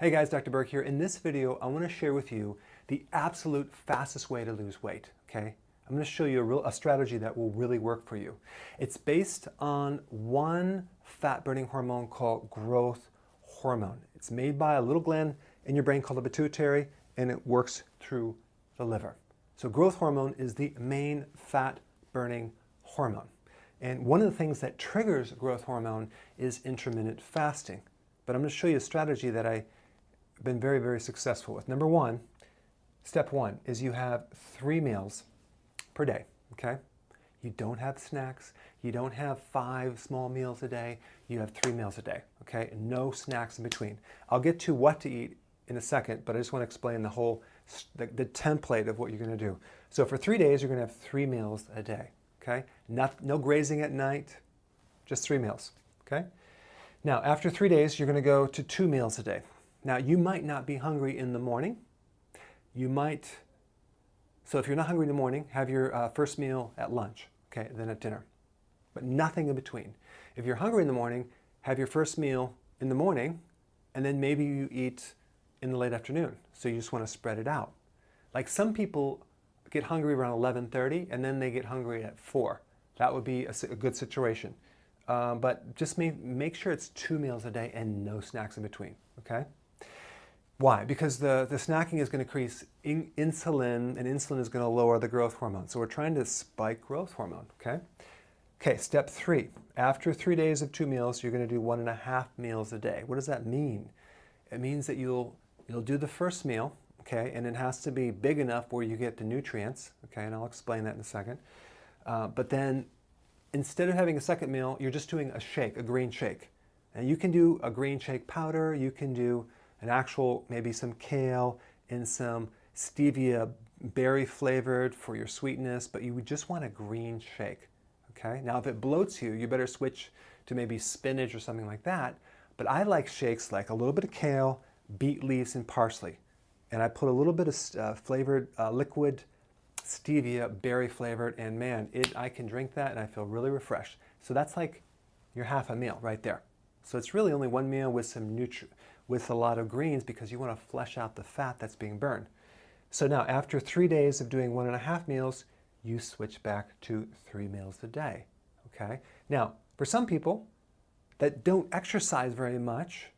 Hey guys, Dr. Berg here. In this video, I want to share with you the absolute fastest way to lose weight, okay? I'm going to show you a strategy that will really work for you. It's based on one fat-burning hormone called growth hormone. It's made by a little gland in your brain called the pituitary, and it works through the liver. So growth hormone is the main fat-burning hormone. And one of the things that triggers growth hormone is intermittent fasting. But I'm going to show you a strategy that I've been very, very successful with. Number one, step one is you have 3 meals per day, okay? You don't have snacks. You don't have 5 small meals a day. You have 3 meals a day, okay? No snacks in between. I'll get to what to eat in a second, but I just want to explain the template of what you're going to do. So for 3 days, you're going to have 3 meals a day, okay? No grazing at night, just 3 meals, okay? Now, after 3 days, you're going to go to 2 meals a day. Now, you might not be hungry in the morning. So if you're not hungry in the morning, have your first meal at lunch, okay, then at dinner, but nothing in between. If you're hungry in the morning, have your first meal in the morning, and then maybe you eat in the late afternoon. So you just want to spread it out. Like some people get hungry around 11:30, and then they get hungry at 4. That would be a good situation. But just make sure it's 2 meals a day and no snacks in between, okay? Why? Because the snacking is going to increase insulin, and insulin is going to lower the growth hormone. So we're trying to spike growth hormone, okay? Okay, step 3. After 3 days of 2 meals, you're going to do 1.5 meals a day. What does that mean? It means that you'll do the first meal, okay, and it has to be big enough where you get the nutrients, okay, and I'll explain that in a second. But then instead of having a second meal, you're just doing a shake, a green shake. And you can do a green shake powder, you can do an actual, maybe some kale and some stevia berry flavored for your sweetness, but you would just want a green shake, okay? Now, if it bloats you, you better switch to maybe spinach or something like that. But I like shakes like a little bit of kale, beet leaves, and parsley. And I put a little bit of flavored liquid stevia berry flavored, and man, I can drink that and I feel really refreshed. So that's like your half a meal right there. So it's really only 1 meal with with a lot of greens, because you want to flesh out the fat that's being burned. So now, after 3 days of doing 1.5 meals, you switch back to 3 meals a day, okay? Now, for some people that don't exercise very much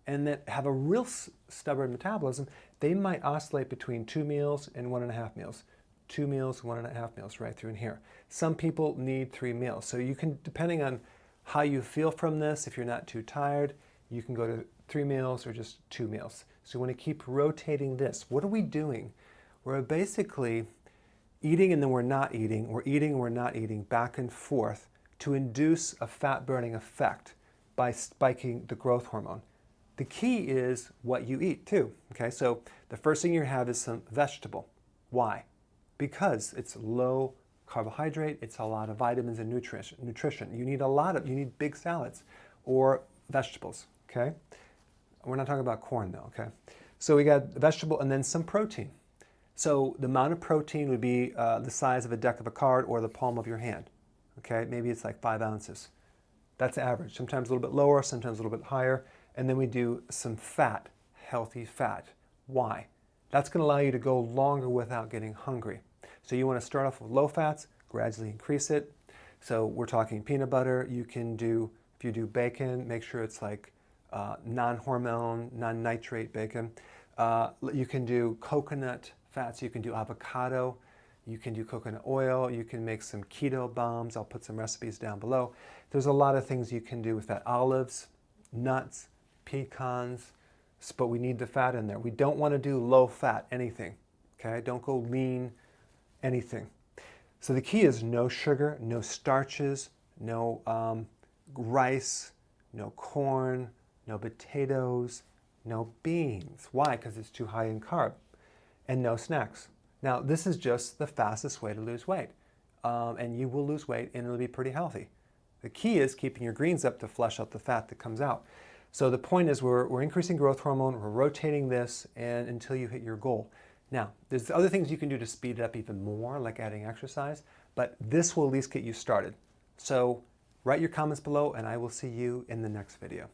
and that have a real stubborn metabolism, they might oscillate between 2 meals and 1.5 meals. 2 meals, 1.5 meals, right through in here. Some people need 3 meals. So you can, depending on how you feel from this, if you're not too tired, you can go to 3 meals or just 2 meals. So you want to keep rotating this. What are we doing? We're basically eating and then we're not eating, or eating and we're not eating, back and forth to induce a fat-burning effect by spiking the growth hormone. The key is what you eat too, okay? So the first thing you have is some vegetable. Why? Because it's low carbohydrate, it's a lot of vitamins and nutrition. You need big salads or vegetables, okay? We're not talking about corn though, okay? So we got vegetable and then some protein. So the amount of protein would be the size of a deck of a card or the palm of your hand, okay? Maybe it's like 5 ounces. That's average. Sometimes a little bit lower, sometimes a little bit higher. And then we do some fat, healthy fat. Why? That's going to allow you to go longer without getting hungry. So you want to start off with low fats, gradually increase it. So we're talking peanut butter. You can do, if you do bacon, make sure it's like non-hormone, non-nitrate bacon. You can do coconut fats. You can do avocado. You can do coconut oil. You can make some keto bombs. I'll put some recipes down below. There's a lot of things you can do with that. Olives, nuts, pecans, but we need the fat in there. We don't want to do low fat anything, okay? Don't go lean anything. So the key is no sugar, no starches, no rice, no corn, no potatoes, no beans. Why? Because it's too high in carb. And no snacks. Now, this is just the fastest way to lose weight. And you will lose weight and it'll be pretty healthy. The key is keeping your greens up to flush out the fat that comes out. So the point is we're increasing growth hormone, we're rotating this and until you hit your goal. Now, there's other things you can do to speed it up even more, like adding exercise, but this will at least get you started. So write your comments below and I will see you in the next video.